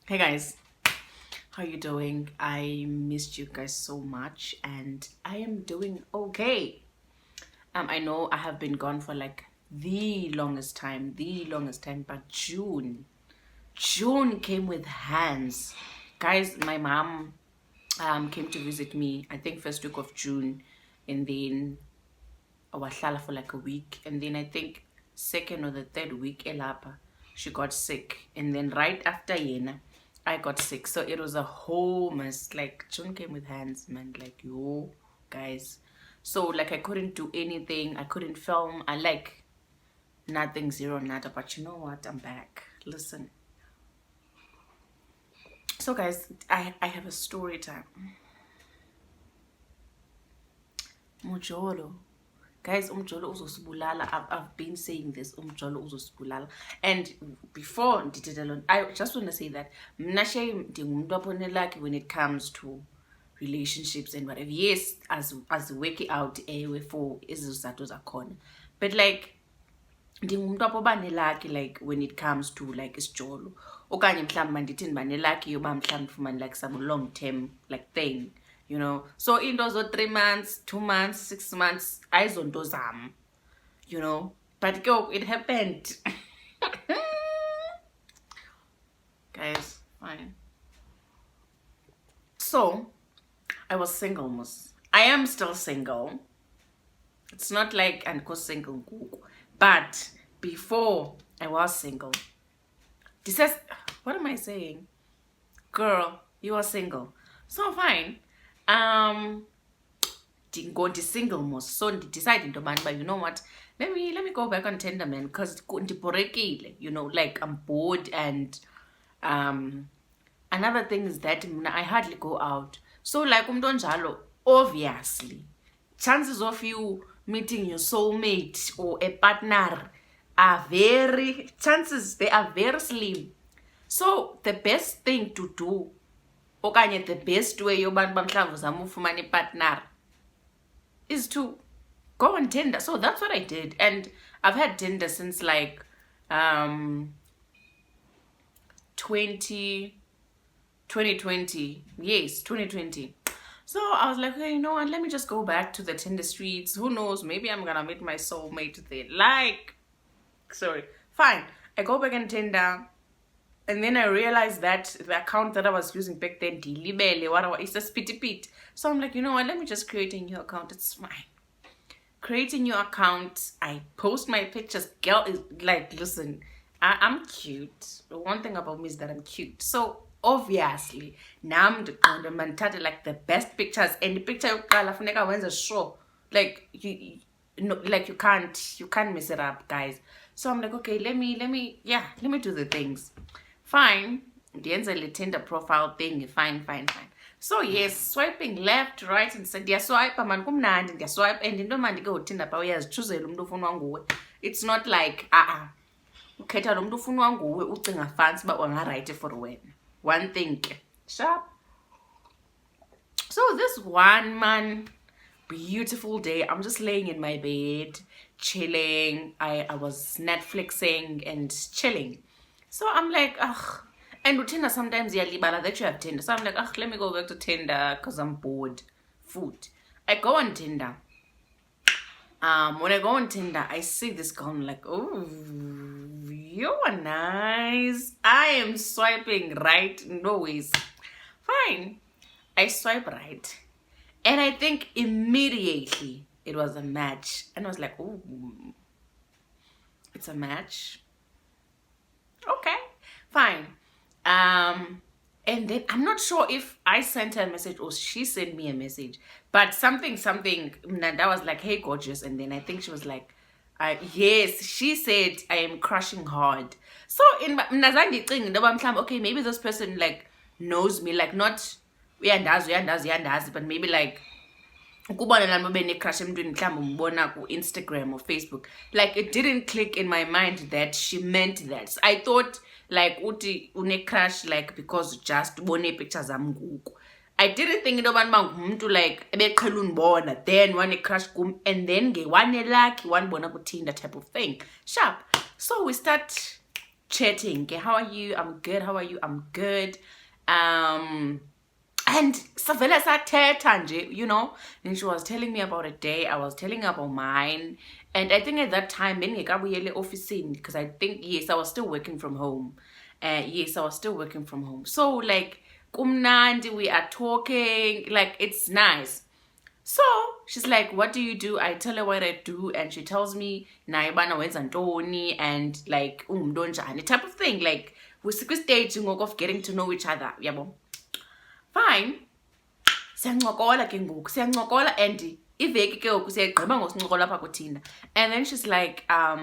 Hey guys, how you doing? I missed you guys so much and I am doing okay. I know I have been gone for like the longest time, but June came with hands. Guys, my mom came to visit me, I think first week of June, and then wahlala for like a week, and then I think second or the third week elapha she got sick, and then right after yena I got sick. So it was a whole mess. Like June came with hands, man. Like, yo guys, so like I couldn't do anything, I couldn't film, I like nothing, zero nada. But you know what, I'm back. Listen, so guys, I have a story time. Mujolo. Guys, umjolo uzosibulala. I've been saying this, umjolo uzosibulala. And before I just want to say that mnashe ndingumuntu aponelaki when it comes to relationships and whatever. Yes, as work it out for izizathu zakhona. But like ndingumuntu apobanelaki like when it comes to like isijolo. Okanye mhlawumbe mandithi ndibanelaki yoba mhlawumbe ndifumane like some long term like thing. You know, so in those 3 months, 2 months, 6 months, eyes on those you know, but go, it happened. Guys, fine. So I was single, I am still single. It's not like I'm single, but before I was single, this is, what am I saying? Girl, you are single. So fine. Go single most, so decide into man, but you know what, let me go back on Tinder, man, because you know, like I'm bored. And another thing is that I hardly go out, so like umdonjalo, obviously chances of you meeting your soulmate or a partner are very slim. So the best thing to do, okanye the best way yobantu bamhlawumbe uzama ufumana ipartner, is to go on Tinder. So that's what I did, and I've had Tinder since like 2020. Yes, 2020. So I was like, hey, you know what, let me just go back to the Tinder streets. Who knows, maybe I'm gonna meet my soulmate there. Like, sorry, fine, I go back on Tinder. And then I realized that the account that I was using back then, it's a spitty pit. So I'm like, you know what, let me just create a new account. It's fine. Create a new account. I post my pictures. Girl is like, listen, I'm cute. The one thing about me is that I'm cute. So obviously, now I'm the like the best pictures. And the picture when a show. Like you can't mess it up, guys. So I'm like, okay, let me do the things. Fine, the Tinder profile thing, fine. So yes, swiping left, right, and center. Swipe, man, kumnandi, swipe, and into man go Tinder pa uyazithuzela umuntu ofuna nguwe. It's not like ukhetha lo muntu ofuna nguwe ucinga fancy ba wangaright for wena. One thing, sharp. So this one man, beautiful day, I'm just laying in my bed, chilling. I was Netflixing and chilling. So I'm like, ugh. And with Tinder, sometimes libala that you have Tinder. So I'm like, ugh, let me go back to Tinder because I'm bored. Food. I go on Tinder. When I go on Tinder, I see this girl. I'm like, oh, you are nice. I am swiping right. No ways. Fine. I swipe right. And I think immediately it was a match. And I was like, oh, it's a match. Okay, fine. And then I'm not sure if I sent her a message or she sent me a message, but something that was like, hey gorgeous. And then I think she was like, yes, she said I am crushing hard. So in okay, maybe this person like knows me, like not uyandazi, but maybe like crush Instagram or Facebook. Like it didn't click in my mind that she meant that. So I thought like uti une crush like because just bone pictures nguku. I didn't think to like then one crush and then one lucky one bona Tinder type of thing. Sharp. So we start chatting. Okay, how are you? I'm good. How are you? I'm good. And savela sathetha nje, you know. And she was telling me about a day. I was telling her about mine. And I think at that time, because I think, yes, I was still working from home. Yes, I was still working from home. So, like, kumnandi, we are talking. Like, it's nice. So she's like, what do you do? I tell her what I do, and she tells me, naye bana wenza ntoni, and like ungumntu type of thing. Like we're stage of getting to know each other. Yabo. Fine. Siyancokola ke ngoku. Siyancokola and iveki ke ngoku siyagqiba ngosincokola apha kuThina. And then she's like, I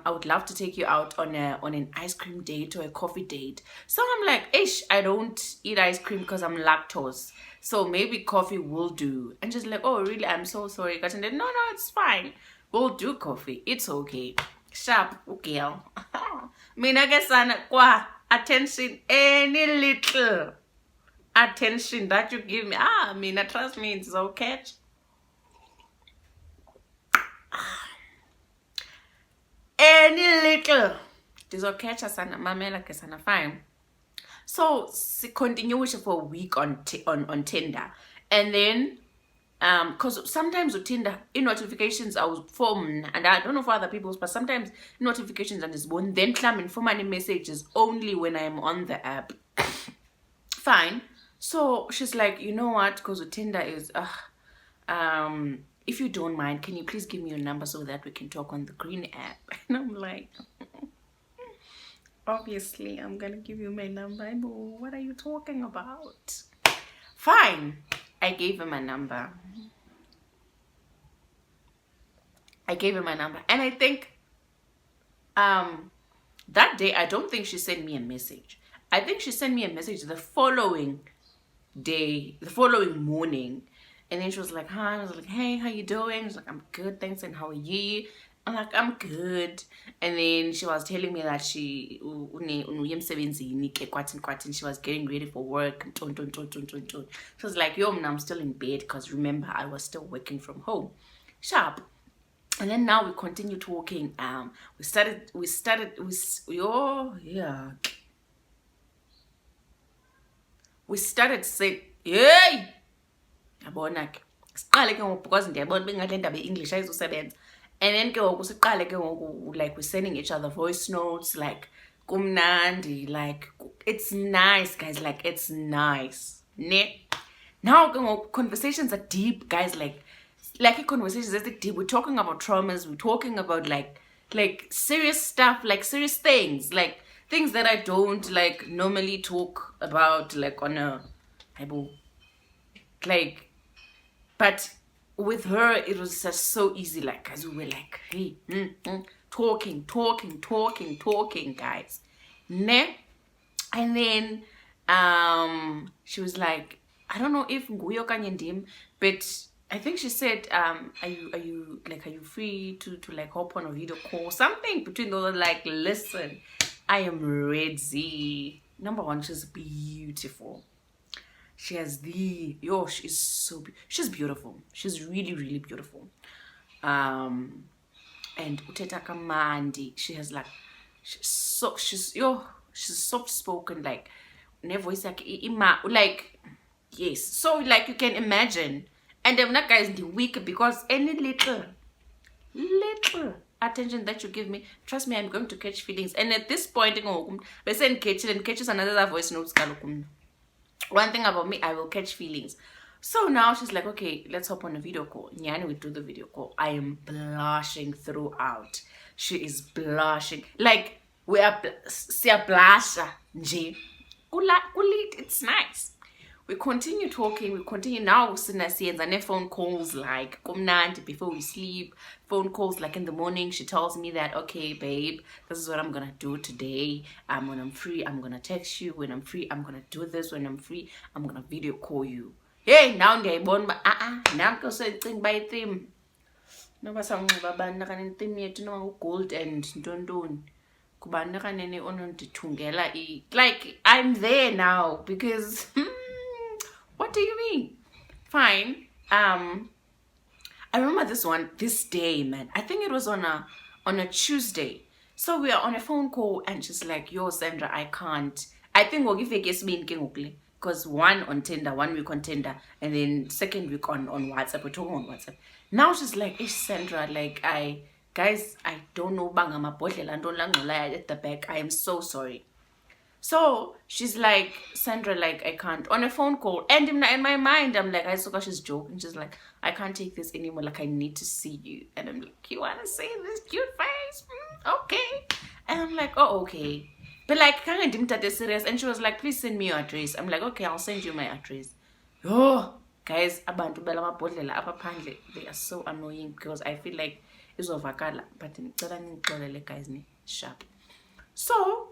would love to take you out on an ice cream date or a coffee date. So I'm like, ish, I don't eat ice cream because I'm lactose. So maybe coffee will do. And she's like, oh really? I'm so sorry. And then, no, it's fine. We'll do coffee. It's okay. Sharp, girl. Mina ke sana kwa attention, any little attention that you give me. Mina, trust me, it's okay. Any little ndizokhetha sana mamela ke sana fine. So continue for a week on Tinder, and then because sometimes with Tinder notifications I was formed, and I don't know for other people's, but sometimes notifications and this one then clamming for many messages only when I'm on the app. Fine. So she's like, you know what, because with Tinder is if you don't mind, can you please give me your number so that we can talk on the green app? And I'm like, obviously, I'm gonna give you my number. What are you talking about? Fine. I gave him my number. And I think that day, I don't think she sent me a message. I think she sent me a message the following day, the following morning. And then she was like, hi. I was like, hey, how you doing? She's like, I'm good, thanks. And how are you? I'm like, I'm good. And then she was telling me that she was getting ready for work. She was like, yo, I'm still in bed because remember, I was still working from home. Sharp. And then now we continue talking. We started saying, yay! Yabona ke siqale ke ngoku because ndiyabona bengathi ndaba English ayizusebenza. And then ke ngoku siqale ke ngoku like we're sending each other voice notes, like kumnandi, like it's nice, guys, like it's nice. Ne? Now ke ngoku conversations are deep, guys, like conversations are deep. We're talking about traumas, we're talking about like serious stuff, like serious things, like things that I don't like normally talk about like on a like. But with her, it was just so easy, like, as we were like, hey, talking, guys. Ne? And then she was like, I don't know if nguyo kanye ndim, but I think she said, are you free to like hop on a video call? Something between those, like, listen, I am ready. Number one, she's beautiful. She has she's beautiful. She's really, really beautiful. And uteta kamandi. She has like, she's soft spoken, like, her voice like yes. So like you can imagine. And I'm not guys the weak because any little attention that you give me, trust me, I'm going to catch feelings. And at this point, they send catches another voice notes. One thing about me, I will catch feelings. So now she's like, okay, let's hop on a video call. Nyani, we do the video call. I am blushing throughout. She is blushing. Like, we are blusher. It's nice. We continue talking. We continue now. And phone calls like before we sleep. Phone calls like in the morning. She tells me that, okay, babe, this is what I'm gonna do today. When I'm free, I'm gonna text you. When I'm free, I'm gonna do this. When I'm free, I'm gonna video call you. Hey, now they're born, but now go say thing by theme. No, but some banda can theme yet no gold and don't. Like I'm there now because. What do you mean? Fine. I remember this day, man. I think it was on a Tuesday. So we are on a phone call and she's like, yo, Sandra, I can't. I think we'll give a guess me in because 1 on Tinder, 1 week on Tinder, and then 2nd week on WhatsApp. We're talking on WhatsApp. Now she's like, ish, Sandra, like, guys, I don't know banga mabhodlela at the back. I am so sorry. So she's like, Sandra, like, I can't. On a phone call. And in my mind, I'm like, I saw she's joking. She's like, I can't take this anymore. Like, I need to see you. And I'm like, you want to see this cute face? Okay. And I'm like, oh, okay. But like, can't I that serious? And she was like, please send me your address. I'm like, okay, I'll send you my address. Oh, guys, abantu bela mabhodlela apha phandle, they are so annoying because I feel like izovakala. But guys, sharp. So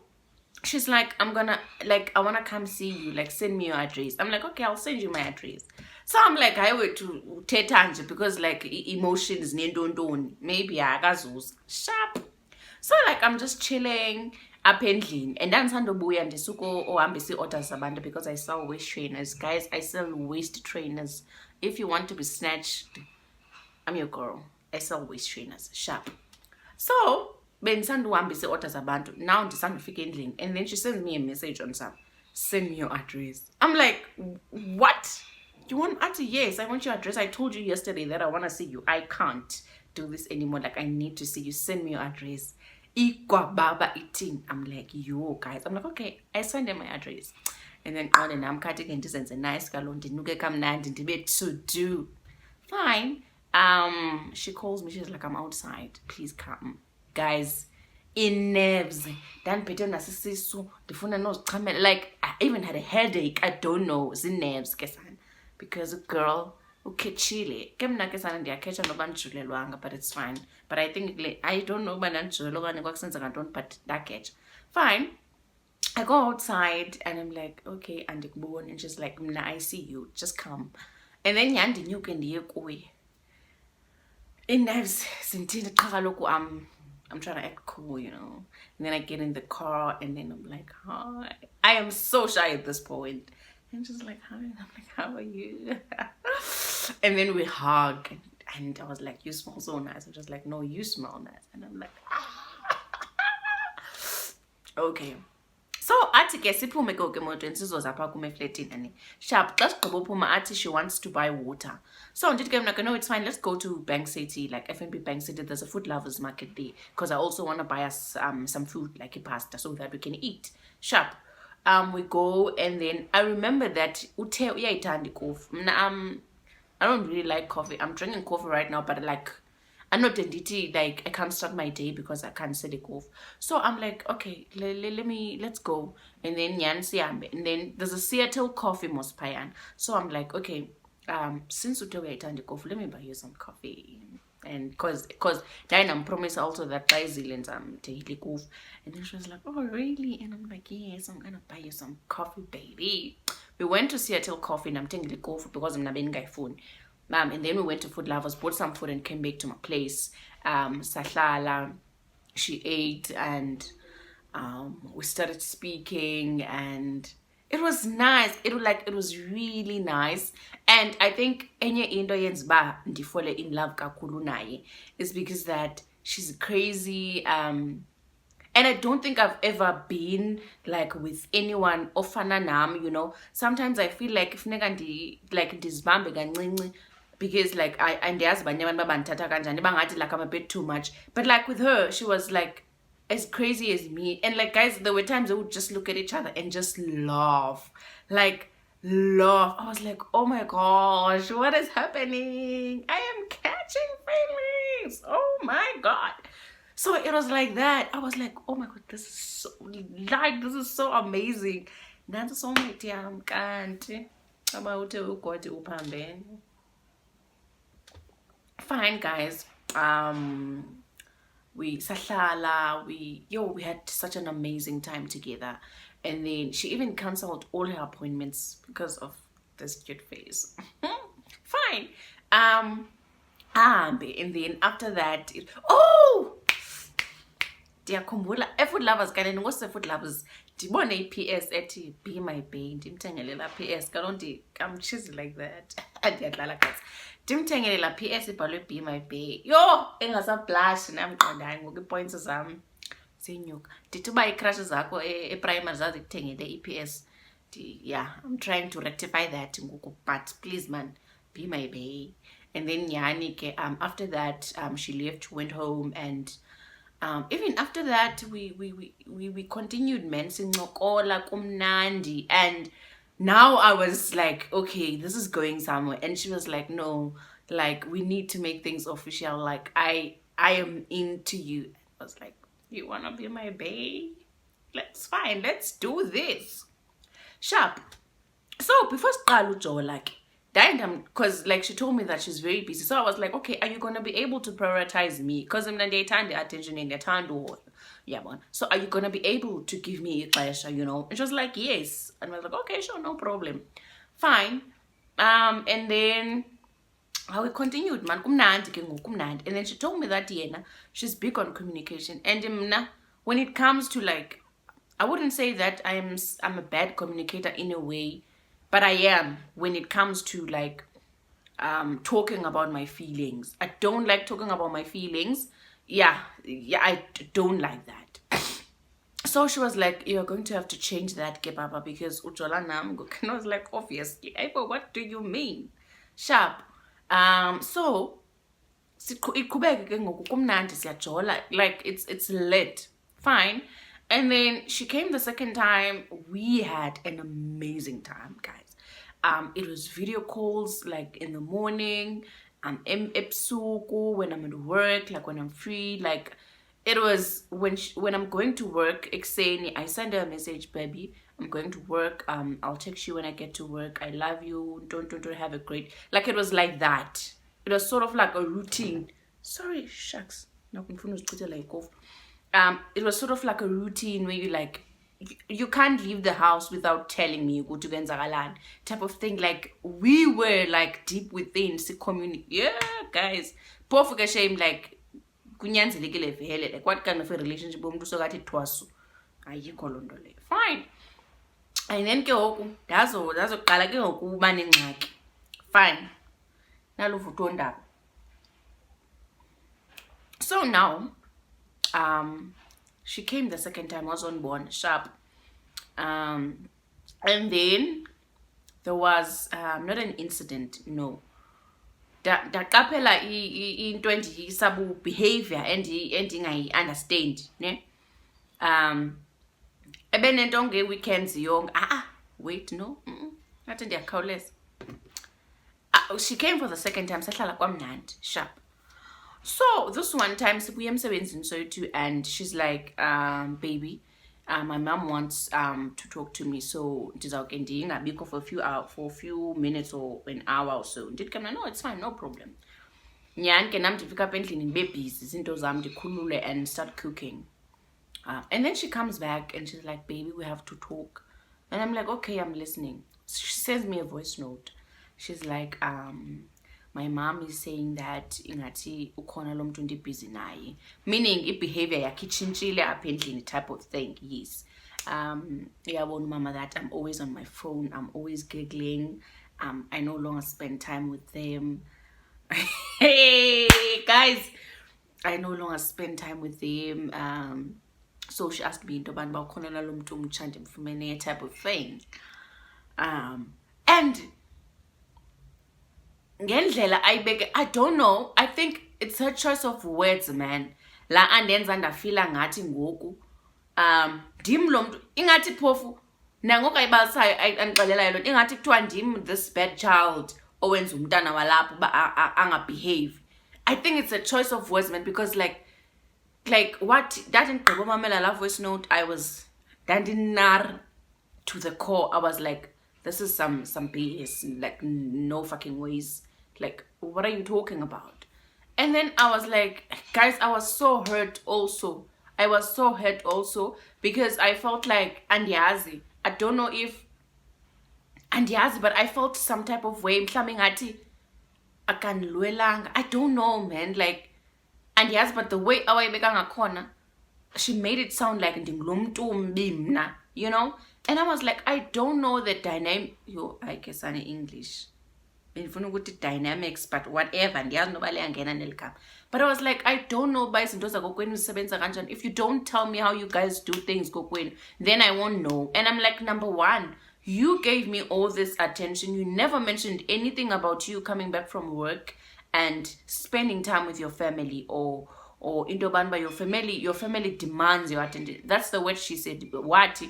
she's like, I want to come see you, like, send me your address. I'm like, okay, I'll send you my address. So I'm like, I went to Tetanje because like emotions maybe akazuz sharp. So like I'm just chilling up endlini and then sandobuya ndisuko ohambisa orders abantu because I sell waist trainers. Guys, I sell waist trainers. If you want to be snatched, I'm your girl. I sell waist trainers sharp. So bendisanda uhambisa orders abantu. Now ndisandufika endlini and then she sends me a message on WhatsApp. Send me your address. I'm like, what? You want auntie? Yes, I want your address. I told you yesterday that I want to see you. I can't do this anymore. Like, I need to see you. Send me your address. Ikwa baba eating. I'm like, yo, guys. I'm like, okay, I send them my address. And then on and I'm cutting and this a nice galon. Dinuke come nand into bed to do. Fine. She calls me. She's like, I'm outside. Please come. Guys, in nerves. Then Peter Nasisisu, the phone knows coming. Like, I even had a headache. I don't know. It's in nerves, kesan. Because a girl ukechile kemna ke sana ndiyakhetha noba ndijulelwanga, but it's fine. But I think I don't know uba ndandijulelwa okanye kwakusenza ngantoni, but ndakhetha. Fine. I go outside and I'm like, okay, andikuboni. And she's like, mna, I see you, just come. And then yandinyuke ndiye kuye. In nerves, sintini qha kaloku I'm trying to act cool, you know. And then I get in the car and then I'm like, hi. I am so shy at this point. And she's like, hi. And I'm like, how are you? And then we hug. And I was like, you smell so nice. I'm just like, no, you smell nice. And I'm like, okay. So athi ke siphume ke emotweni sizozapha kuma eflatini sharp xa sigqiba uphuma athi she wants to buy water. So ndithi ke mna, no, it's fine, let's go to Bank City, like FNB Bank City. There's a food lovers market there because I also want to buy us some food, like a pasta, so that we can eat sharp. We go and then I remember that uthe uyayithanda ikofi. Mna I don't really like coffee. I'm drinking coffee right now, but like I'm not entity, like I can't start my day because I can't set it off. So I'm like, okay, let's go. And then and then there's a Seattle coffee Mospayan. So I'm like, okay, since you tell me coffee, let me buy you some coffee. And because Dinah promised also that Thai Zealand's daily coffee. And then she was like, oh really? And I'm like, yes, I'm gonna buy you some coffee, baby. We went to Seattle Coffee and I'm taking the coffee because I'm not being guy phone. And then we went to Food Lovers, bought some food and came back to my place. Sahlala, she ate and we started speaking and it was nice. It was really nice. And I think enye into yenza ba ndifole in love kakhulu naye is because that she's crazy. And I don't think I've ever been like with anyone ofana nam, you know. Sometimes I feel like if nega like ndizibambe kancinci because like I ndiyazi banye abantu babandithatha kanjani bangathi like I'm a bit too much. But like with her, she was like as crazy as me. And like guys, there were times they would just look at each other and just laugh. Like laugh. I was like, oh my gosh, what is happening? I am catching feelings. Oh my god. So it was like that. I was like, oh my god, this is so amazing. That's so my tiam can't about upambeni. Fine guys. We had such an amazing time together. And then she even cancelled all her appointments because of this cute face. Fine. And then after that, ndiyakhumbula Food Lovers kanti ngose Food Lovers ndibone iPS ethi be my bae, ndimthengelela PS kaloku I'm cheesy like that. Ndiyadlala guys. Ndimthengelela PS ibhalwe be my bae. Yo, engasablush namqondani ngoku ipoints zam Senyuka. Ndithi uba ii-crushes zakho e-primary zazikuthengele EPS. Yeah, I'm trying to rectify that ngoku, but please man, be my bae. And then nyani ke after that she left, went home, and even after that we continued, man, sincokola kumnandi. And now I was like, okay, this is going somewhere. And she was like, no, like we need to make things official, like I am into you. I was like, you wanna be my bae? Let's do this. Sharp. So before siqala ujola ke, because like she told me that she's very busy, so I was like, okay, are you gonna be able to prioritize me? Because I'm ndiyayithanda attention and ndiyathandwa. Yeah, man. So are you gonna be able to give me ixesha, you know? And she was like, yes. And I was like, okay, sure, no problem, fine. And then we continued, man, kumnandi ke ngoku, kumnandi. And then she told me that yena, she's big on communication. And mna, when it comes to like, I wouldn't say that I'm a bad communicator in a way, but I am when it comes to like talking about my feelings. I don't like talking about my feelings. Yeah, I don't like that. So she was like, you're going to have to change that, ke papa, because ujola nam. And I was like, obviously. But what do you mean? Sharp. So iqhubeke ke ngoku kumnandi siyajola, like it's lit, fine. And then she came the second time. We had an amazing time, guys. It was video calls like in the morning, ebusuku when I'm at work, like when I'm free. Like it was when I'm going to work, I send her a message, baby, I'm going to work. I'll text you when I get to work. I love you. Don't have a great, like it was like that. It was sort of like a routine. Sorry, shucks. It was sort of like a routine where you like, you can't leave the house without telling me go to Genzagalan type of thing. Like we were like deep within the community. Yeah, guys. Pofuka shame like kunyanzelekile vele, like what kind of a relationship umntu sokathi thwasu ayikho loo nto leyo, fine. And then ke ngoku ndazoqala ke ngoku uba nengxaki, fine. Naluvuto ndaba. So now she came the second time, was unborn, sharp. And then there was not an incident, no. Ndaqaphela into endiyisabu behavior endingayi-understand, ne? Ebenento nge-weekends yonke. Wait, no. Ngathi ndiyakhawuleza. She came for the second time, sahlala kwamnandi, sharp. So this one time sibuye emsebenzini soyitu, and she's like, baby, my mom wants to talk to me, so ndizawuke ndingabikho for a few minutes or an hour or so. Ndithi no, it's fine, no problem. Nyani ke nam ndifika apha endlini ndibe busy zinto zam ndikhulule and start cooking. And then she comes back and she's like, baby, we have to talk. And I'm like, okay, I'm listening. So she sends me a voice note. She's like, my mom is saying that ingathi ukhona lo mntu ndibusy naye, meaning i-behavior yakhe itshintshile apha endlini type of thing. Yes. Uyabona mama that I'm always on my phone, I'm always giggling, I no longer spend time with them. Hey guys, I no longer spend time with them. So she asked me into yobana uba ukhona lo mntu umtsha ndimfumene type of thing. And ngendlela ayibeke, I don't know, I think it's her choice of words, man. La andenza ndafila ngathi ngoku ndim lo mntu ingathi phofu nangoku ayibalisayo andixelela yelo, ingathi kuthiwa ndim this bad child owenza umntana walapho uba angabehave. I think it's a choice of words, man, because like what that ndigqiba umamela la voice note, I was dandinar to the core. I was like, this is some BS, like no fucking ways. Like, what are you talking about? And then I was like, guys, I was so hurt also. I was so hurt also because I felt like andiyazi. I don't know if andiyazi, but I felt some type of way. Mhlawumbi ngathi akanilwelanga. I don't know, man. Like andiyazi, but the way awayibeka ngakhona, she made it sound like ndingulumntu umbi mna, you know? And I was like, I don't know the dynamic. Yo, I guess I'm English. ngifuna ukuthi dynamics, but whatever, ndiyazi noba liyangena neligama. But I was like, I don't know uba izinto zakokwenu zisebenza kanjani. If you don't tell me how you guys do things kokwenu, then I won't know. And I'm like, number one, you gave me all this attention. You never mentioned anything about you coming back from work and spending time with your family, or into banba, your family demands your attention. That's the word she said. What?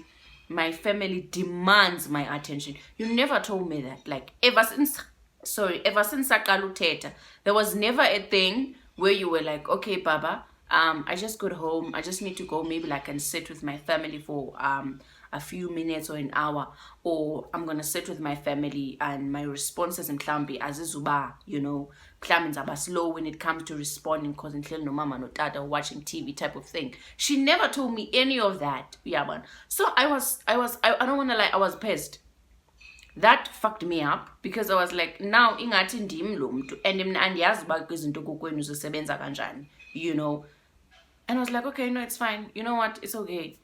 My family demands my attention. You never told me that. Like, ever since saqala uthetha, there was never a thing where you were like, okay, Baba, I just got home, I just need to go maybe like and sit with my family for a few minutes or an hour, or I'm gonna sit with my family and my responses in mhlambi azizuba, you know, mhlambi ngizaba slow when it comes to responding because ngihleli nomama notata watching TV type of thing. She never told me any of that. Yeah, man. So I don't wanna lie, I was pissed. That fucked me up because I was like, now ingathi ndim lo muntu and andiyazi uba izinto kokwenu zisebenza kanjani, you know. And I was like, okay, no, it's fine. You know what? It's okay.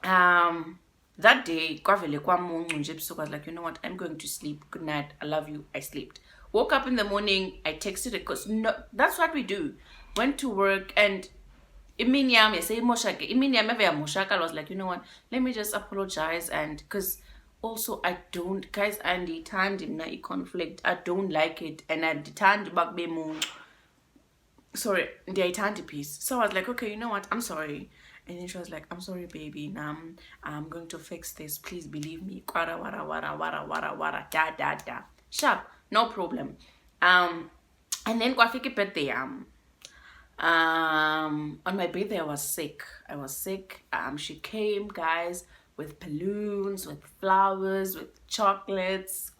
That day, kwavele kwamuncu nje ebusuku, I was like, you know what? I'm going to sleep. Good night. I love you. I slept. Woke up in the morning. I texted it because no, that's what we do. Went to work and imini yami seimoshake. Imini yami eve yamoshaka. I was like, you know what? Let me just apologize, and because also I don't, guys, andithandi mna i-conflict. I don't like it, and andithandi uba kube muncu. Sorry, ndiyayithanda peace. So I was like, okay, you know what? I'm sorry. And then she was like, I'm sorry, baby. I'm going to fix this. Please believe me. Wara, wara, wara, wara, wara, wara, da, da, da. Sharp, no problem. And then kwafika birthday. On my birthday, I was sick. She came, guys, with balloons, with flowers, with chocolates.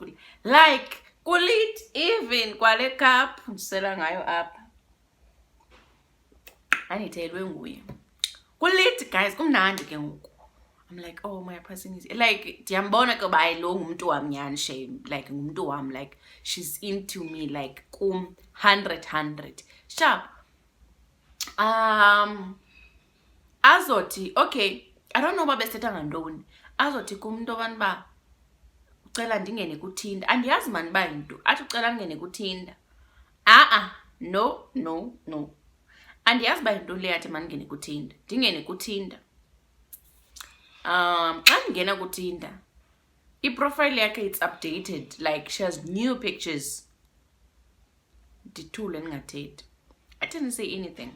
Like, kulit even kwale cup. Sela ngayo up. Anithelwe nguye. Kulit, guys, kumnandi ke ngoku. I'm like, oh, my person is like, ndiyambona ke ba lo ngumuntu wami shame, like ngumuntu wami, like she's into me, like 100 sharp. Azothi, okay, I don't know uba besetha ngantoni. Azothi kumuntu abantu ba ucela ndingene kuTinder. Andiyazi mani ba into athi ucela ndingene kuTinder. No. Andiyazi ba into le yathi mandingene kuTinder. Ndingene kuTinder. Xa ndingena kuTinder, i-profile yakhe it's updated, like she has new pictures. Ndithule ndingathethi. I didn't say anything.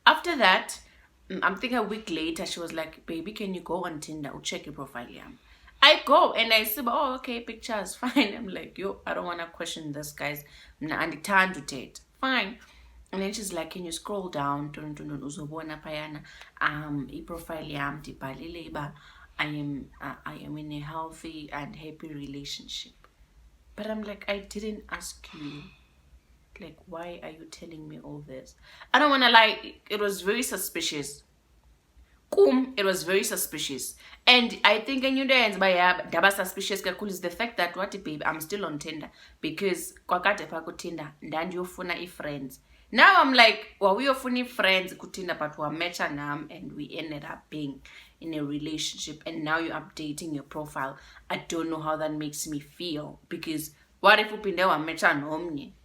After that, I'm thinking a week later, she was like, baby, can you go on Tinder? Check your profile. Yeah. I go and I see, oh, okay, pictures, fine. I'm like, yo, I don't want to question this, guys. And turn to Tate. Fine. And then she's like, can you scroll down? Uzobona payana. I-profile yam ndibhalile ba I am in a healthy and happy relationship. But I'm like, I didn't ask you. Like, why are you telling me all this? I don't want to lie, it was very suspicious. It was very suspicious. And I think I knew the ends by daba suspicious is the fact that, what, babe, I'm still on Tinder. Because kwakade pa ku Tinder, ndandiyofuna i-friends. Now I'm like, well, we often friends kuTinder, but we met and we ended up being in a relationship. And now you're updating your profile. I don't know how that makes me feel. Because what if we met omni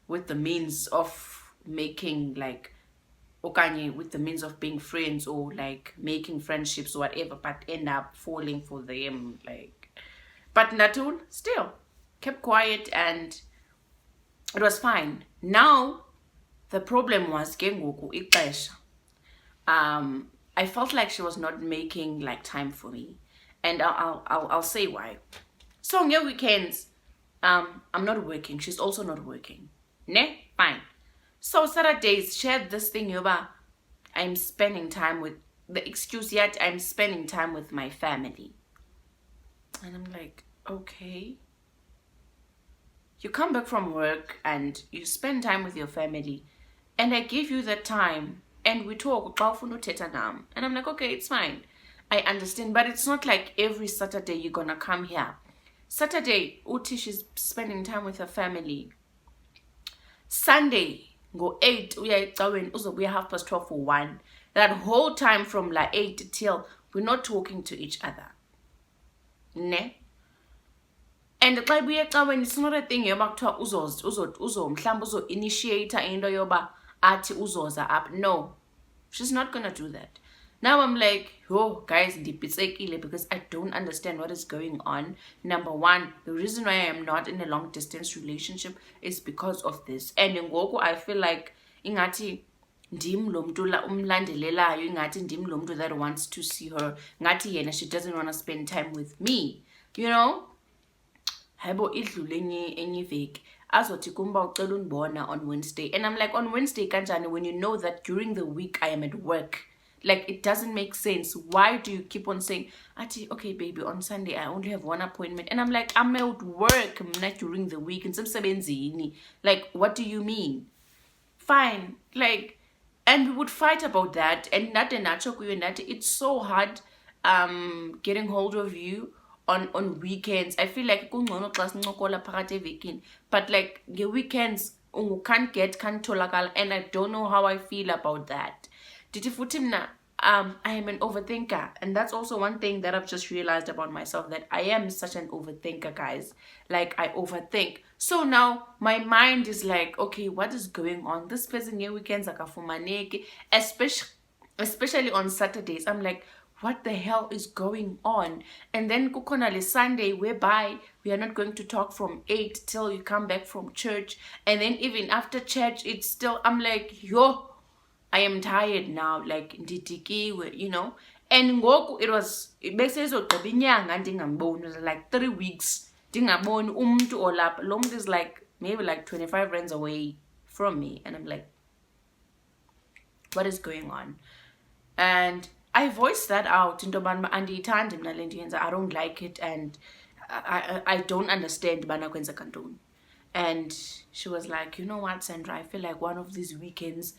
with the means of making, like, okanye with the means of being friends or like making friendships or whatever, but end up falling for them, like. But Natul still kept quiet and it was fine. Now the problem was kengoku ixesha. I felt like she was not making like time for me, and I'll say why. So on your weekends, I'm not working. She's also not working. Ne? Fine. So Saturdays, she had this thing yoba, I'm spending time with the excuse yet I'm spending time with my family. And I'm like, okay. You come back from work and you spend time with your family, and I give you that time and we talk. And I'm like, okay, it's fine. I understand, but it's not like every Saturday you're gonna come here. Saturday, Utish is spending time with her family. Sunday, go 8, we are 12:30 for 1. That whole time from like 8 till we're not talking to each other. Ne? And xa ibuye ecaweni, it's not a thing yoba kuthiwa mhlawumbi uzo-initiator into yoba athi uzoza up. No, she's not gonna do that. Now I'm like, yo, guys, ndipitsekile because I don't understand what is going on. Number one, the reason why I am not in a long distance relationship is because of this. And in ngoku, I feel like ingathi ndim lo mntu umlandelelayo, ingathi ndim lo mntu that wants to see her. Ngathi yena, she doesn't want to spend time with me. You know? Haibo idlule enye iveki. Azothi kumba ucela undibona on Wednesday. And I'm like, on Wednesday kanjani, when you know that during the week I am at work. Like, it doesn't make sense. Why do you keep on saying, Ati, okay, baby, on Sunday I only have one appointment. And I'm like, I'm at work not during the week. And some like, what do you mean? Fine. Like, and we would fight about that. And it's so hard getting hold of you on weekends. I feel like but like the weekends can't tolakala, and I don't know how I feel about that. I am an overthinker, and that's also one thing that I've just realized about myself, that I am such an overthinker, guys. Like, I overthink. So now my mind is like, okay, what is going on? This person here weekends akafumaneki, especially on Saturdays. I'm like, what the hell is going on? And then kukonale Sunday, whereby we are not going to talk from 8 till you come back from church. And then even after church, it's still, I'm like, yo, I am tired now, like nditikiwe, you know. And ngoku it was like 3 weeks. Dingaboni umuntu olapha. Lo muntu is like maybe like 25 rands away from me. And I'm like, what is going on? And I voiced that out into Banba and I don't like it, and I don't understand bana kwenza kantoni. And she was like, you know what, Sandra, I feel like one of these weekends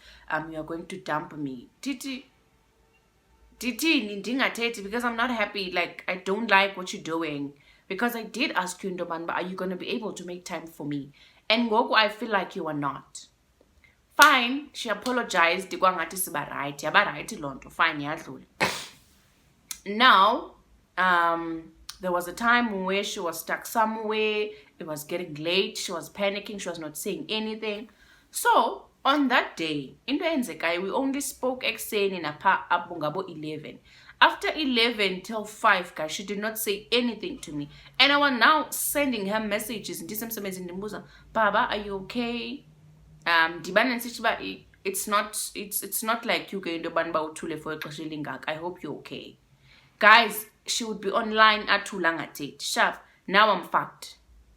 you are going to dump me. Titi because I'm not happy. Like, I don't like what you're doing. Because I did ask you, Ndobanba, are you going to be able to make time for me? And Goku, I feel like you are not. Fine, she apologized. Fine, now, there was a time where she was stuck somewhere. It was getting late. She was panicking. She was not saying anything. So, on that day, in the Enzekai, we only spoke exane in a abungabo 11. After 11 till 5, guys, she did not say anything to me. And I was now sending her messages. Baba, are you okay? It's not like you going to banba utule for a I hope you're okay. Guys, she would be online at Tulangate. Sharp. Now I'm fucked.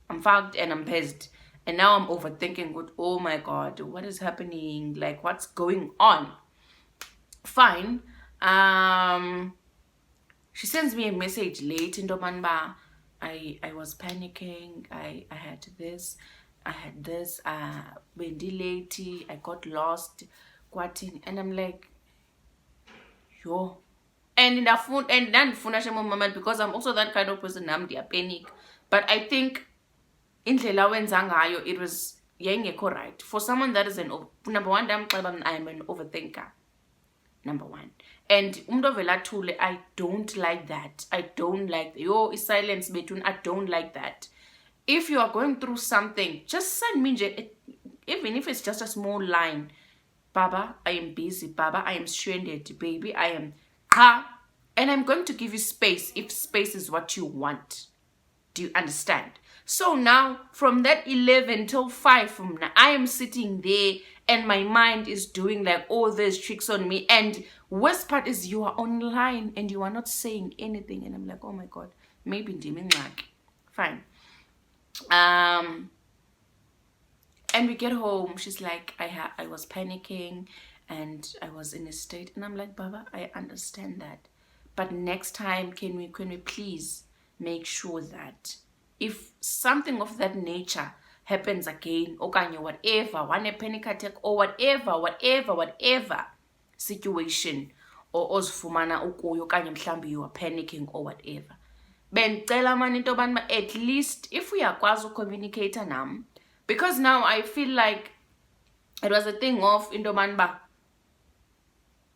I'm fucked and I'm pissed. And now I'm overthinking, oh my God, what is happening? Like, what's going on? Fine. She sends me a message late in Domanba. I was panicking. I had this. I had this. Been delayed. I got lost. And I'm like, yo. And in the phone, and then moment, because I'm also that kind of person, I'm the panic. But I think in Zangayo, it was right. For someone that is number one, I'm an overthinker. Number one. And I don't like that. I don't like yo is silence between. I don't like that. If you are going through something, just send me, even if it's just a small line. Baba, I am busy. Baba, I am stranded. Baby, I am and I'm going to give you space if space is what you want. Do you understand? So now, from that 11 till 5 from now, I am sitting there and my mind is doing like all these tricks on me. And worst part is you are online and you are not saying anything. And I'm like, oh my God, maybe fine. And we get home. She's like, I was panicking and I was in a state. And I'm like, Baba, I understand that. But next time, can we please make sure that if something of that nature happens again, okanye whatever, one panic attack or whatever situation, or ozfumana ukuyo okanye mhlambi you are panicking or whatever. Bencela man into banma, at least if we are kwazi communicate nam, because now I feel like it was a thing of into banba,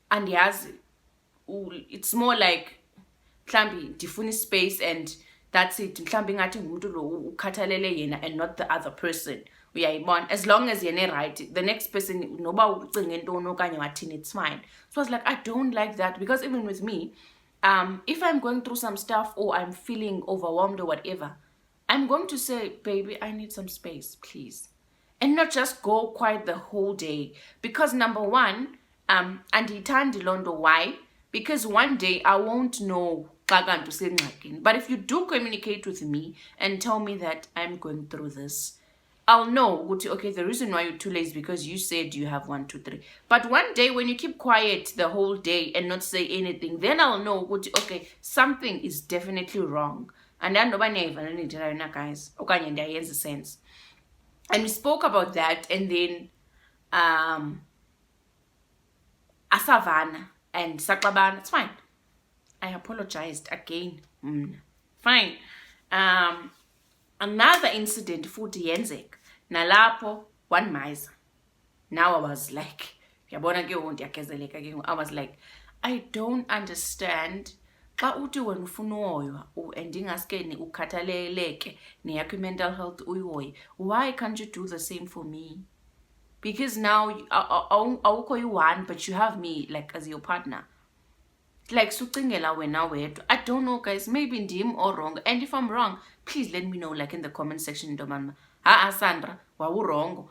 and yes, it's more like mhlambi ndifuna space and that's it. Mhlambe ngathi ngumuntu lo ukhathalele yena and not the other person. Uyayibona, as long as yena right, the next person noba ucinga ntoni okanye wathini, it's fine. So I was like, I don't like that, because even with me, if I'm going through some stuff or I'm feeling overwhelmed or whatever, I'm going to say, baby, I need some space, please. And not just go quiet the whole day. Because number one, andiyithandi loo nto. Why? Because one day I won't know xa kanti usengxakini. But if you do communicate with me and tell me that I'm going through this, I'll know, okay, the reason why you're too late is because you said you have 1, 2, 3. But one day when you keep quiet the whole day and not say anything, then I'll know, okay, something is definitely wrong. And then nobody guys, okay, there's a sense. And we spoke about that, and then Asavana and Saklaban, it's fine. I apologized again. Fine. Another incident futhi yenzeka nalapho one miser. Now I was like, I was like, I don't understand. Xa uthi wena ufuna uhoywa and ingaske ukhathaleleke neyakho mental health uyihoye, why can't you do the same for me? Because now awukho you-one, but you have me like as your partner. Like sucingela wena wedwa. I don't know, guys, maybe ndim or wrong, and if I'm wrong, please let me know, like in the comment section. Sandra, wawurongo.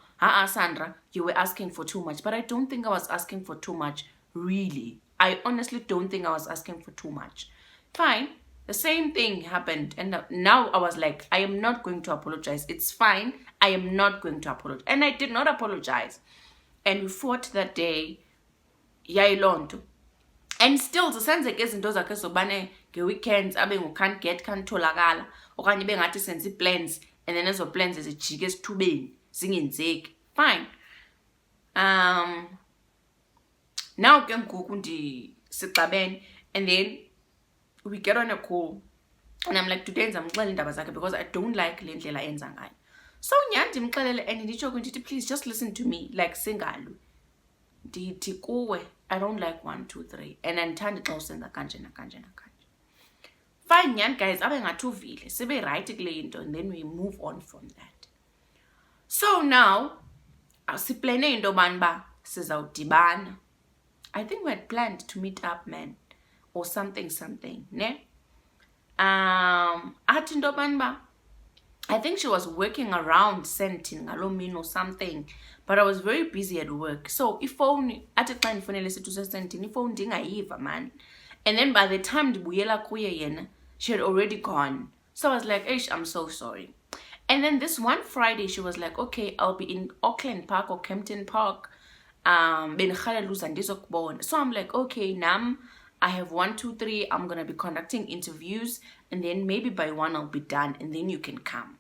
Sandra, you were asking for too much. But I don't think I was asking for too much, really. I honestly don't think I was asking for too much. Fine, the same thing happened, and now I was like, I am not going to apologize. It's fine, I am not going to apologize. And I did not apologize. And we fought that day. Yayilonto. And still zisenzeka izinto zakhe sobane nge-weekends abe can't get, can't tholakala, okanye bengathi senze plans and then ezo plans zijike esithubeni zingenzeki. Fine. Now ke ngoku sixabene, and then we get on a call and I'm like, today ndizamxelela indaba zakhe because I don't like le ndlela enza ngayo. So nyani ndimxelele and nditsho kundithi, please just listen to me, like singalwi. Ndithi kuwe, I don't like 1, 2, 3, and andithandi xa usenza kanje nakanje nakanje. Fine nyani guys, abe ngathi uvile sibe right kule into, and then we move on from that. So now siplane into yobana uba sizawudibana. I think we had planned to meet up, man, or something, ne? Athi into yobana uba, I think she was working around Sentin ngaloo or something, but I was very busy at work. So ifone athi xa ndifonele sithi useSentin, ifone ndingayiva, man. And then by the time ndibuyela kuye yena, she had already gone. So I was like, Eish, I'm so sorry. And then this one Friday, she was like, okay, I'll be in Auckland Park or Kempton Park. So I'm like, okay, Nam, I have 1, 2, 3. I'm going to be conducting interviews, and then maybe by 1 I'll be done, and then you can come.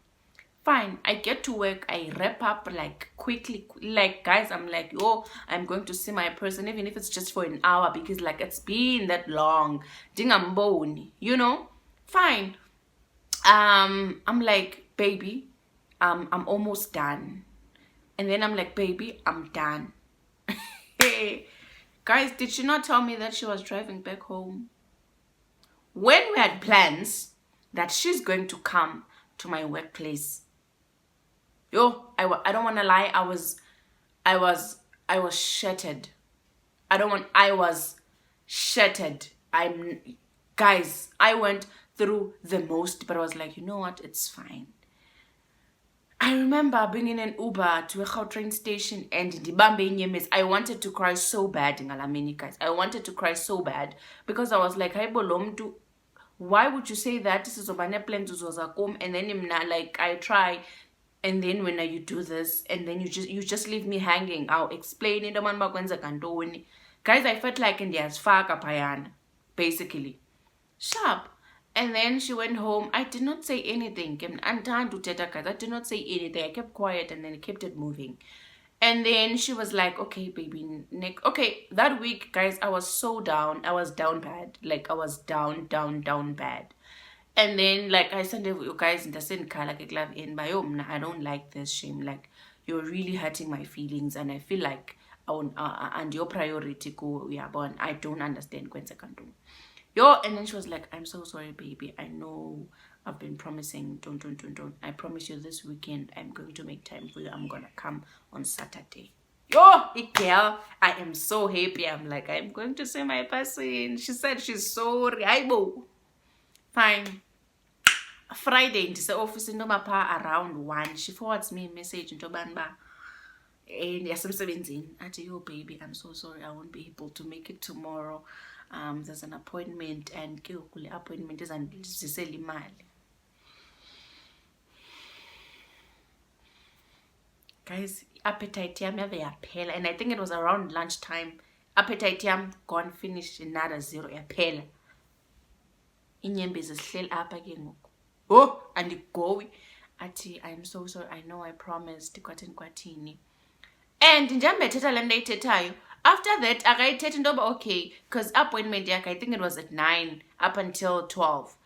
Fine, I get to work, I wrap up like quickly, like guys, I'm like, oh, I'm going to see my person, even if it's just for an hour, because like it's been that long. Dingamboni, you know? Fine. I'm like, baby, I'm almost done. And then I'm like, baby, I'm done. Hey, guys, did she not tell me that she was driving back home? When we had plans that she's going to come to my workplace, yo, I don't want to lie, I was shattered. I was shattered. Guys, I went through the most, but I was like, you know what, it's fine. I remember being in an Uber to a train station and ndibambe inyembezi. I wanted to cry so bad, ngalamini guys. I wanted to cry so bad because I was like, hayibo lo mntu, why would you say that? This is obane plans uzoza kum, and then imna, like I try, and then when you do this, and then you just leave me hanging. I'll explain it. Guys, I felt like ndiyazifaka phayana, basically. Sharp. And then she went home. I did not say anything. I did not say anything. I kept quiet and then kept it moving. And then she was like, okay, baby, Nick. Okay, that week, guys, I was so down. I was down bad. Like, I was down bad. And then, like, I sent you guys in the same car, like, I don't like this, shame. Like, you're really hurting my feelings. And I feel like, and your priority, go, yeah, but I don't understand. Yo, and then she was like, I'm so sorry, baby. I know I've been promising, don't. I promise you this weekend, I'm going to make time for you. I'm going to come on Saturday. Yo, girl, I am so happy. I'm like, I'm going to see my person. She said she's sorry. Fine. Friday, into the office in Nomapa around 1. She forwards me a message into Banba. And yes, I'm 17. I tell you, baby, I'm so sorry. I won't be able to make it tomorrow. There's an appointment, and the appointment is an guys, appetite yam yaphela, and I think it was around lunchtime. Appetite yam gone, finished, another 0 yaphela. Inyembezi sihleli apha ke ngoku. Oh, andigowi. Athi, I'm so sorry. I know I promised kwathini. And njengoba ethetha le nto ayithethayo, after that akayithethi into yoba okay, because appointment yakhe, I think it was at 9 up until 12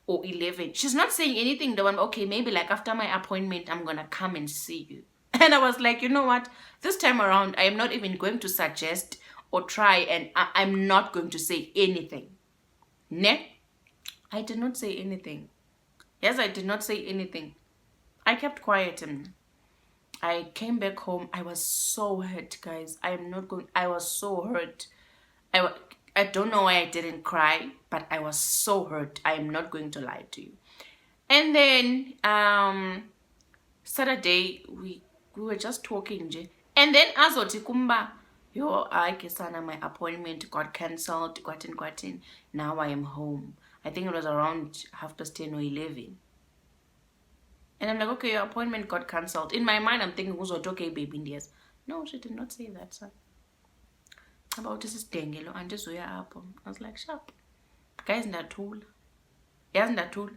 or 11. She's not saying anything. The one, okay, maybe like after my appointment, I'm gonna come and see you. And I was like, you know what? This time around, I am not even going to suggest or try, and I'm not going to say anything. Ne? I did not say anything. Yes, I did not say anything. I kept quiet, and I came back home. I was so hurt, guys. I was so hurt. I don't know why I didn't cry, but I was so hurt. I am not going to lie to you. And then Saturday, we were just talking, and then azoti kumba, yo, I kesana, my appointment got cancelled, kwatin. Now I am home. I think it was around 10:30 or 11. And I'm like, okay, your appointment got cancelled. In my mind, I'm thinking, who's okay, baby Indias? No, she did not say that, sir. About this is dengelo and this way up. I was like, sharp. Guys, not tool. Yes, not tool.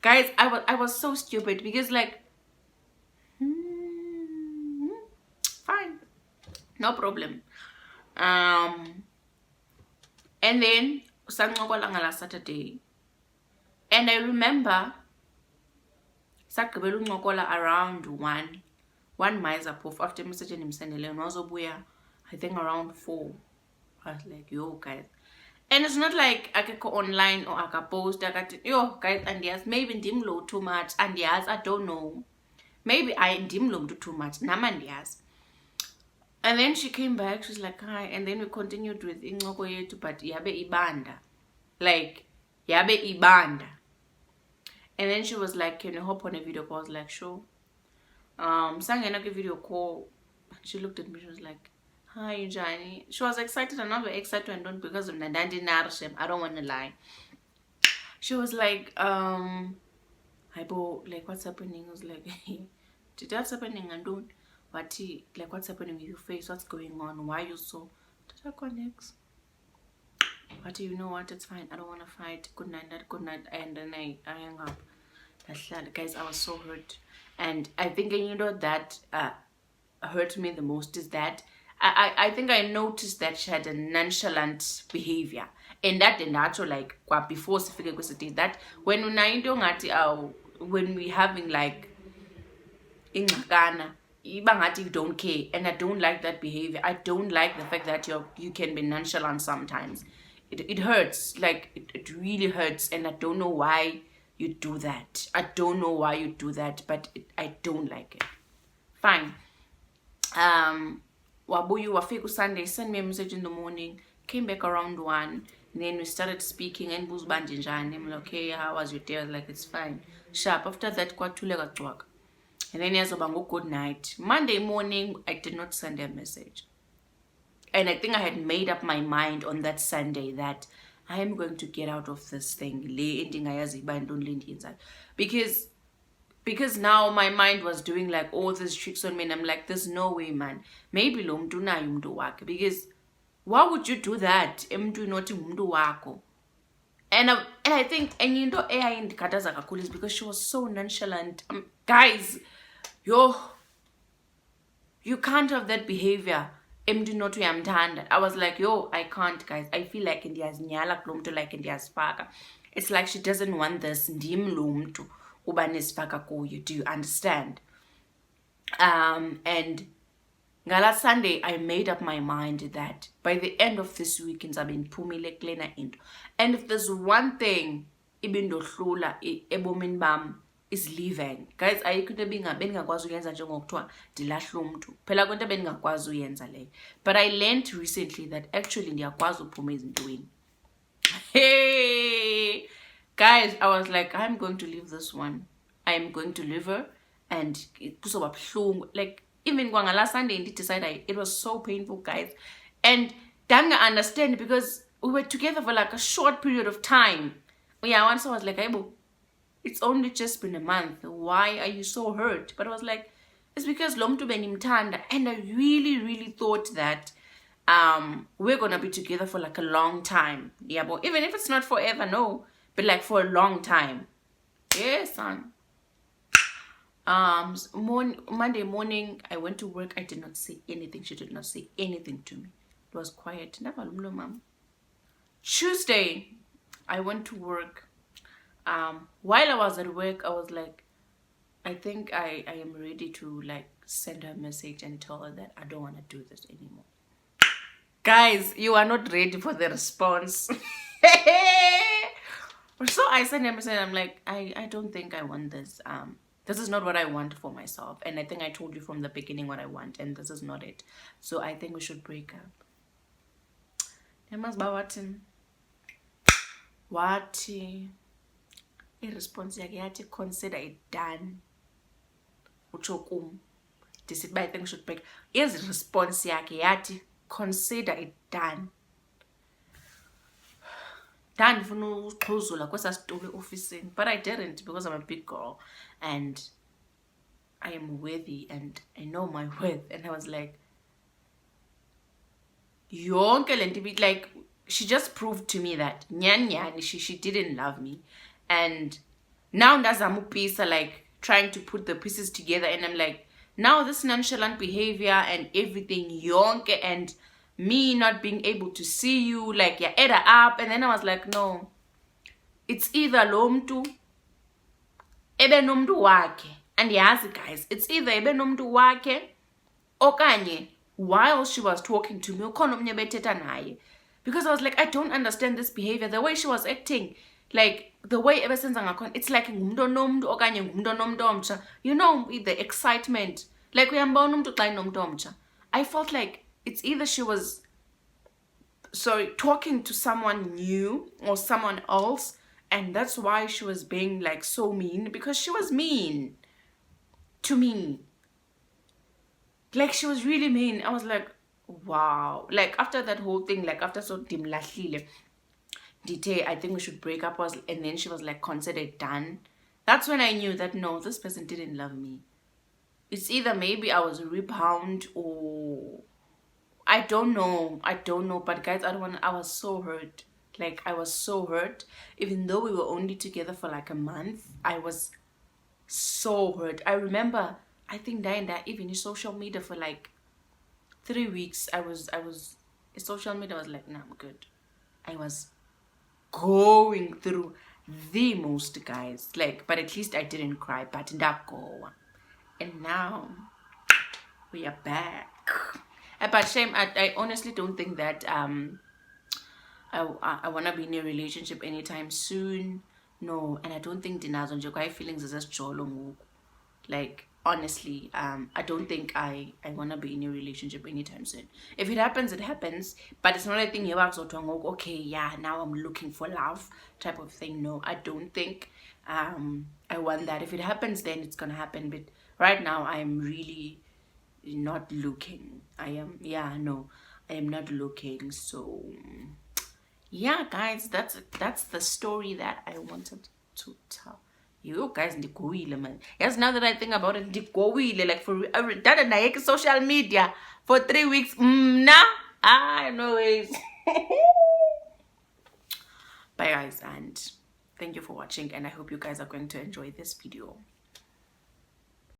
Guys, I was so stupid because like fine, no problem. And then sanqokola Saturday, and I remember sagqibela unqokola around 1 miles poof after message ndimsendele nozobuya I think around 4. I was like, yo guys. And it's not like I could go online or I could post. I got yo guys, and yes, maybe ndimlo too much, and yes, I don't know. Maybe I ndimlo too much. Naman yes. And then she came back. She's like, hi. And then we continued with incoko yetu, but yabe ibanda, like yabe ibanda. And then she was like, can you hop on a video call? I was like, sure. Sangena ke video call. She looked at me. She was like, hi, Johnny. She was excited, and not very excited, and don't because of Nadandi Narashem. I don't want to lie. She was like, hi, bo, like, what's happening? I was like, did that's happening and don't. But like, what's happening with your face? What's going on? Why are you so? Did I connect? But you know what? It's fine. I don't want to fight. Good night. And then I hung up. Guys, I was so hurt. And I think, you know, that hurt me the most is that I think I noticed that she had a nonchalant behavior. And that the natural, like, before that when we having like ingakana, you don't care, and I don't like that behavior. I don't like the fact that you can be nonchalant sometimes. It hurts, like it really hurts, and I don't know why you do that. I don't know why you do that, but I don't like it. Fine. Wabuyu wafika Sunday, sent me a message in the morning, came back around 1, and then we started speaking, and buzbanje njani. I'm like, okay, how was your day? I was like, it's fine. Sharp. After that, kwathulega talk. And then he has a good night. Monday morning, I did not send a message. And I think I had made up my mind on that Sunday that I am going to get out of this thing. Because now my mind was doing like all these tricks on me, and I'm like, there's no way, man. Maybe lo mntu naye umntu wakhe. Because why would you do that? Emntu not umntu wakho. And I think, and you know, eyayindikhathaza kakhulu is because she was so nonchalant. Guys, you can't have that behavior. I was like, yo, I can't, guys. I feel like ndiyazinyala kulo mntu, like ndiyazifaka. It's like she doesn't want this. Ndim lo mntu uba nesifaka kuyo. Do you understand? And Last Sunday, I made up my mind that by the end of this week, I've been pumile cleaner into. And if there's one thing, ibindohlula ebomini bam, is leaving. Guys, ayikho into bengakwazi uyenza njengokuthiwa ndilahla umuntu. Phela kwento bengakwazi uyenza leyo. But I learned recently that actually ndiyakwazi uphuma ezintweni. Hey, guys, I was like, I'm going to leave this one. I'm going to leave her, and like. Even going last Sunday, it was so painful, guys. And danga understand because we were together for like a short period of time. Yeah, once I was like, it's only just been a month. Why are you so hurt? But I was like, it's because lomtu benimtanda, and I really, really thought that we're gonna be together for like a long time. Yeah, but even if it's not forever, no, but like for a long time. Yes, son. Monday morning, I went to work. I did not say anything. She did not say anything to me. It was quiet. Tuesday, I went to work. While I was at work, I was like, I think I am ready to like send her a message and tell her that I don't want to do this anymore. Guys, you are not ready for the response. So I sent her a message. I'm like, I don't think I want this. This is not what I want for myself. And I think I told you from the beginning what I want. And this is not it. So I think we should break up. What? A response yake consider it done. Uchokum. This is I think we should break. Is response yake consider it done. Done for no closure because I stole the office, but I didn't because I'm a big girl and I am worthy and I know my worth. And I was like, yonke lento bit, like she just proved to me that she didn't love me. And now ndazamupisa, like trying to put the pieces together, and I'm like, now this nonchalant behavior and everything yonke, and me not being able to see you, like you're either up. And then I was like, no, it's either lo mntu ebe nomntu wakhe. And yazi guys, it's either ebe nomntu wakhe okanye while she was talking to me ukhona omnye bethetha naye. Because I was like, I don't understand this behavior, the way she was acting, like the way ebesenza ngakhona, it's like ngumuntu onomntu okanye ngumuntu onomntu omtsha. You know, the excitement, like uyambona umuntu xa enomntu omtsha. I felt like it's either she was talking to someone new or someone else, and that's why she was being like so mean, because she was mean to me. Like she was really mean. I was like, wow. Like after that whole thing, like after so dimlahlile dite, I think we should break up, and then she was like, consider it done. That's when I knew that no, this person didn't love me. It's either maybe I was a rebound or I don't know, but guys, I was so hurt. Like, I was so hurt. Even though we were only together for like a month, I was so hurt. I remember, I think that even in social media for like 3 weeks, I was, social media was like, nah, I'm good. I was going through the most, guys. Like, but at least I didn't cry, but go. And now, we are back. But shame, I honestly don't think that I want to be in a relationship anytime soon. No, and I don't think dinazo nje kwa feelings is just jolo. Like honestly, I don't think I want to be in a relationship anytime soon. If it happens, it happens. But it's not a thing you okay, yeah, now I'm looking for love type of thing. No, I don't think I want that. If it happens, then it's gonna happen. But right now, I'm really not looking. I am not looking. So yeah, guys, that's the story that I wanted to tell you guys. Ndikuwile, man. Yes, now that I think about it, ndikuwile, like for that, and I social media for 3 weeks. Anyways. Bye guys, and thank you for watching, and I hope you guys are going to enjoy this video.